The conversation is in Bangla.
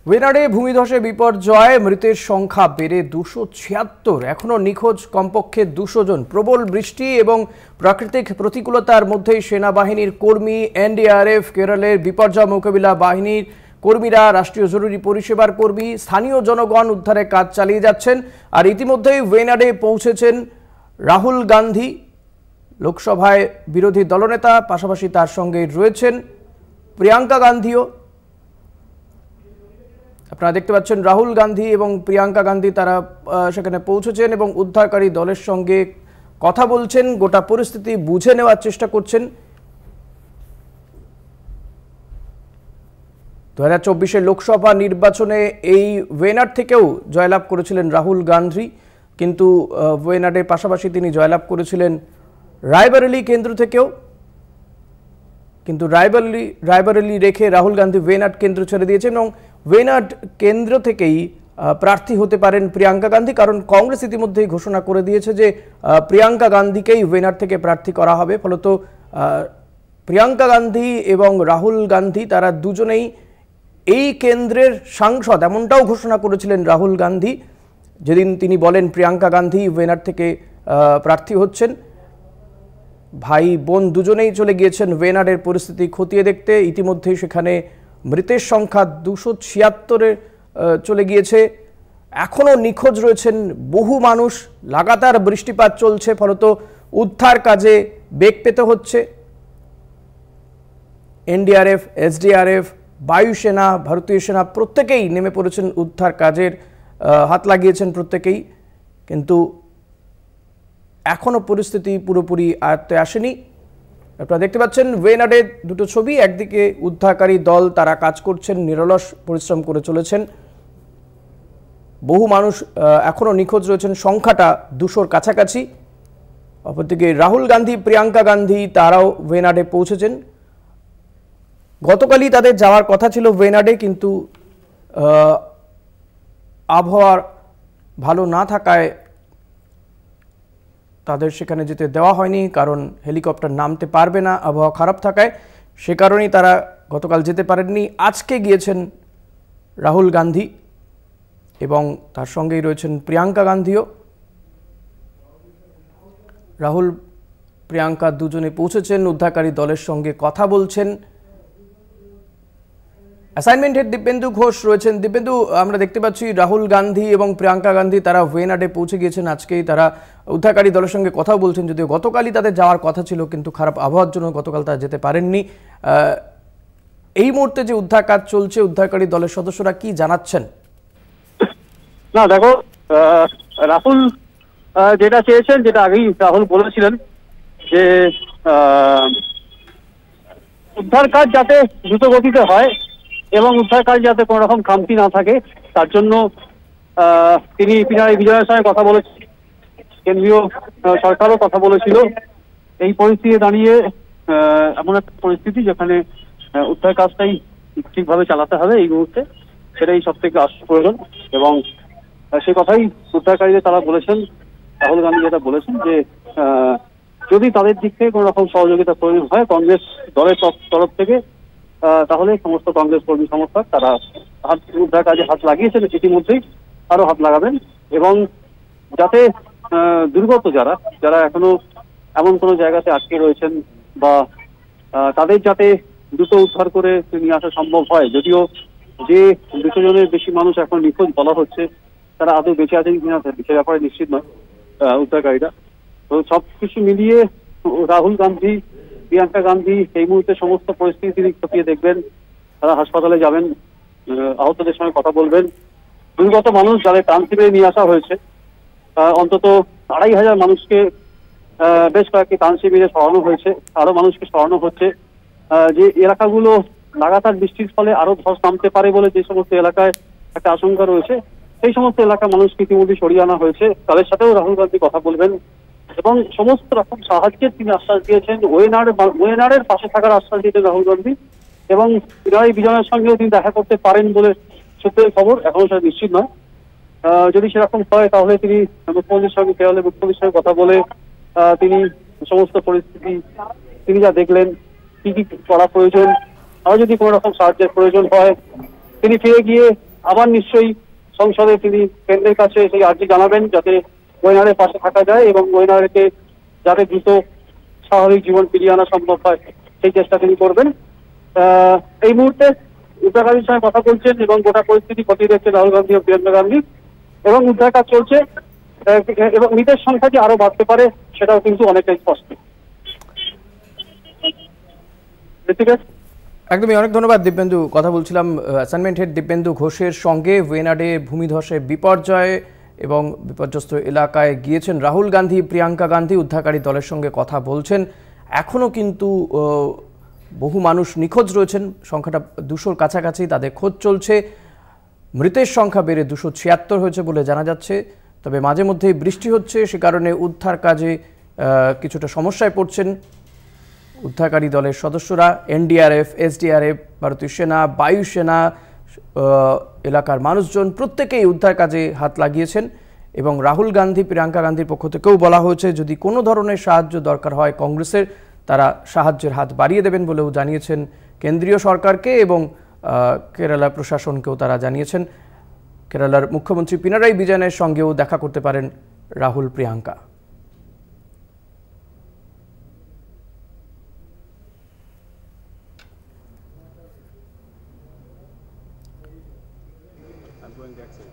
ওয়েনাডে ভূমিধসে বিপর্যয়, মৃতের সংখ্যা বেড়ে 276, এখনো নিখোঁজ কমপক্ষে 200 জন। প্রবল বৃষ্টি এবং প্রাকৃতিক প্রতিকূলতার মধ্যেই সেনাবাহিনীর কর্মী, এনডিআরএফ, কেরলের বিপর্যয় মোকাবিলা বাহিনীর কর্মীরা, রাষ্ট্রীয় জরুরি পরিষেবার কর্মী, স্থানীয় জনগণ উদ্ধারের কাজ চালিয়ে যাচ্ছেন। আর ইতিমধ্যেই ওয়েনাডে পৌঁছেছেন রাহুল গান্ধী, লোকসভায় বিরোধী দলনেতা, পাশাপাশি তার সঙ্গে রয়েছেন প্রিয়াঙ্কা গান্ধীও। আপনারা দেখতে পাচ্ছেন রাহুল গান্ধী এবং প্রিয়াঙ্কা গান্ধী তারা সেখানে পৌঁছেছেন এবং উদ্ধারকারী দলের সঙ্গে কথা বলছেন, গোটা পরিস্থিতি বুঝে নেওয়ার চেষ্টা করছেন। 2024 লোকসভা নির্বাচনে এই ওয়েনাড থেকেও জয়লাভ করেছিলেন রাহুল গান্ধী, কিন্তু ওয়েনাডের পাশাপাশি তিনি জয়লাভ করেছিলেন রায়বরেলি কেন্দ্র থেকেও, কিন্তু রায়বরেলি রেখে রাহুল গান্ধী ওয়েনাড কেন্দ্র ছেড়ে দিয়েছেন এবং ওয়েনাড কেন্দ্র থেকেই প্রার্থী হতে পারেন প্রিয়াঙ্কা গান্ধী, কারণ কংগ্রেস ইতিমধ্যেই ঘোষণা করে দিয়েছে যে প্রিয়াঙ্কা গান্ধীকেই ওয়েনাড থেকে প্রার্থী করা হবে। ফলত প্রিয়াঙ্কা গান্ধী এবং রাহুল গান্ধী তারা দুজনেই এই কেন্দ্রের সাংসদ, এমনটাও ঘোষণা করেছিলেন রাহুল গান্ধী যেদিন তিনি বলেন প্রিয়াঙ্কা গান্ধী ওয়েনাড থেকে প্রার্থী হচ্ছেন। ভাই বোন দুজনেই চলে গিয়েছেন ওয়েনাডের পরিস্থিতি খতিয়ে দেখতে। ইতিমধ্যেই সেখানে মৃতের সংখ্যা 276-এ চলে গিয়েছে। এখনও নিখোঁজ রয়েছেন বহু মানুষ। লাগাতার বৃষ্টিপাত চলছে, ফলত উদ্ধার কাজে বেগ পেতে হচ্ছে। এনডিআরএফ, এসডিআরএফ, বায়ুসেনা, ভারতীয় সেনা প্রত্যেকেই নেমে পড়েছেন উদ্ধার কাজের, হাত লাগিয়েছেন প্রত্যেকেই, কিন্তু এখনো পরিস্থিতি পুরোপুরি আয়ত্তে আসেনি। আপনারা দেখতে পাচ্ছেন ওয়েনাডের দুটো ছবি, একদিকে উদ্ধারকারী দল তারা কাজ করছেন, নিরলস পরিশ্রম করে চলেছেন। বহু মানুষ এখনো নিখোঁজ রয়েছেন, সংখ্যাটা 200-র কাছাকাছি। অপরদিকে রাহুল গান্ধী, প্রিয়াঙ্কা গান্ধী তারাও ওয়েনাডে পৌঁছেছেন। গতকালই তাদের যাওয়ার কথা ছিল ওয়েনাডে, কিন্তু আবহাওয়া ভালো না থাকায় তাদের সেখানে যেতে দেওয়া হয়নি, কারণ হেলিকপ্টার নামতে পারবে না আবহাওয়া খারাপ থাকায়। সে কারণেই তারা গতকাল যেতে পারেননি। আজকে গিয়েছেন রাহুল গান্ধী এবং তার সঙ্গেই রয়েছেন প্রিয়াঙ্কা গান্ধীও। রাহুল, প্রিয়াঙ্কা দুজনে পৌঁছেছেন, উদ্ধারকারী দলের সঙ্গে কথা বলছেন। অ্যাসাইনমেন্ট হেড দিব্যেন্দু ঘোষ রয়েছেন। দিব্যেন্দু, আমরা দেখতে পাচ্ছি রাহুল গান্ধী এবং প্রিয়াঙ্কা গান্ধী তারা ওয়েনাডে পৌঁছে গিয়েছেন। আজকেই তারা উদ্ধারকারী দলের সঙ্গে কথা বলছেন, যদিও গতকালই তাদের যাওয়ার কথা ছিল, কিন্তু খারাপ আবহাওয়ার জন্য গতকাল তারা যেতে পারেননি। এই মুহূর্তে যে উদ্ধার কাজ চলছে, উদ্ধারকারী দলের সদস্যরা কি জানাচ্ছেন? না দেখো, রাহুল যেটা চেয়েছেন, যেটা আগেই রাহুল বলেছিলেন যে উদ্ধার কাজ যাতে দ্রুত গতিতে হয় এবং উদ্ধার কাজ যাতে কোনো রকম খামতি না থাকে, তার জন্য তিনি পিনারাই বিজয়ের সঙ্গে কথা বলেছেন, কেন্দ্রীয় সরকারও কথা বলেছিল। এই পরিস্থিতি দাঁড়িয়ে এমন একটা পরিস্থিতি যেখানে উদ্ধার কাজটাই ঠিকভাবে চালাতে হবে এই মুহূর্তে, সেটাই সব থেকে আসল প্রয়োজন। এবং সে কথাই উদ্ধারকারীদের তারা বলেছেন, রাহুল গান্ধী যেটা বলেছেন যে যদি তাদের দিক থেকে কোনো রকম সহযোগিতা প্রয়োজন হয় কংগ্রেস দলের তরফ থেকে, তাহলে সমস্ত কংগ্রেস কর্মী সমর্থক তারা উদ্ধার কাজে হাত লাগিয়েছেন, ইতিমধ্যেই আরো হাত লাগাবেন। এবং যাতে দুর্গত যারা এখনো এমন কোনো জায়গাতে আটকে রয়েছেন বা তাদের যাতে দ্রুত উদ্ধার করে নিয়ে আসা সম্ভব হয়। যদিও যে 200 জনের বেশি মানুষ এখন নিখোঁজ বলা হচ্ছে, তারা আদৌ বেঁচে আছেন কিনা সে ব্যাপারে নিশ্চিত নয় উদ্ধারকারীরা। তো সবকিছু মিলিয়ে রাহুল গান্ধী, প্রিয়াঙ্কা গান্ধী এই মুহূর্তে সমস্ত পরিস্থিতি তিনি খতিয়ে দেখবেন। তারা হাসপাতালে যাবেন, আহতদের সঙ্গে কথা বলবেন। দুর্গত মানুষ যাদের ত্রাণ শিবিরে নিয়ে আসা হয়েছে, অন্তত 2500 মানুষকে বেশ কয়েকটি ত্রাণ শিবিরে সরানো হয়েছে, আরো মানুষকে সরানো হচ্ছে। যে এলাকাগুলো লাগাতার বৃষ্টির ফলে আরো ধস নামতে পারে বলে যে সমস্ত এলাকায় একটা আশঙ্কা রয়েছে, সেই সমস্ত এলাকার মানুষকে ইতিমধ্যে সরিয়ে আনা হয়েছে। তাদের সাথেও রাহুল গান্ধী কথা বলবেন এবং সমস্ত রকম সাহায্যের তিনি আশ্বাস দিয়েছেন। ওয়েনাডের পাশে থাকার আশ্বাস দিয়েছেন রাহুল গান্ধী এবং পিনারাই বিজয়ের সঙ্গেও তিনি দেখা করতে পারেন বলে সূত্রের খবর, এখনো সেটা নিশ্চিত নয়। যদি সেরকম হয় তাহলে তিনি মুখ্যমন্ত্রীর সঙ্গে, কেরলের মুখ্যমন্ত্রীর সঙ্গে কথা বলে তিনি সমস্ত পরিস্থিতি তিনি যা দেখলেন, কি কি করা প্রয়োজন, আরো যদি কোনো রকম সাহায্যের প্রয়োজন হয় তিনি ফিরে গিয়ে আবার নিশ্চয়ই সংসদে তিনি কেন্দ্রের কাছে সেই আর্জি জানাবেন যাতে ওয়েনারের পাশে থাকা যায় এবং ওয়েনারকে যাতে দ্রুত স্বাভাবিক জীবন ফিরিয়ে আনা সম্ভব হয় সেই চেষ্টা তিনি করবেন। এই মুহূর্তে উদ্ধার কাজের সঙ্গে কথা বলছেন এবং গোটা পরিস্থিতি খতিয়ে দেখছেন রাহুল গান্ধী ও প্রিয়াঙ্কা গান্ধী এবং উদ্ধার কাজ চলছে এবং মৃতের সংখ্যা যে আরো বাড়তে পারে সেটাও কিন্তু অনেকটাই স্পষ্ট। একদমই, অনেক ধন্যবাদ দিব্যেন্দু। কথা বলছিলাম অ্যাসাইনমেন্ট হেড দিব্যেন্দু ঘোষের সঙ্গে। ওয়েনাডে ভূমিধসে বিপর্যয় এবং বিপর্যস্ত এলাকায় গিয়েছেন রাহুল গান্ধী, প্রিয়াঙ্কা গান্ধী উদ্ধারকারী দলের সঙ্গে কথা বলছেন। এখনও কিন্তু বহু মানুষ নিখোঁজ রয়েছেন, সংখ্যাটা 200-র কাছাকাছি, তাদের খোঁজ চলছে। মৃতের সংখ্যা বেড়ে 276 হয়েছে বলে জানা যাচ্ছে। তবে মাঝে মধ্যেই বৃষ্টি হচ্ছে, সে কারণে উদ্ধার কাজে কিছুটা সমস্যায় পড়ছেন উদ্ধারকারী দলের সদস্যরা। এনডিআরএফ, এসডিআরএফ, ভারতীয় সেনা, বায়ুসেনা, এলাকার মানুষজন প্রত্যেকেই উদ্ধার কাজে হাত লাগিয়েছেন এবং রাহুল গান্ধী, প্রিয়াঙ্কা গান্ধীর পক্ষ থেকেও বলা হয়েছে যদি কোনো ধরনের সাহায্য দরকার হয় কংগ্রেসের, তারা সাহায্যের হাত বাড়িয়ে দেবেন বলেও জানিয়েছেন কেন্দ্রীয় সরকারকে এবং কেরালা প্রশাসনকেও তারা জানিয়েছেন। কেরালার মুখ্যমন্ত্রী পিনারাই বিজয়নের সঙ্গেও দেখা করতে পারেন Rahul, Priyanka. I'm going backside.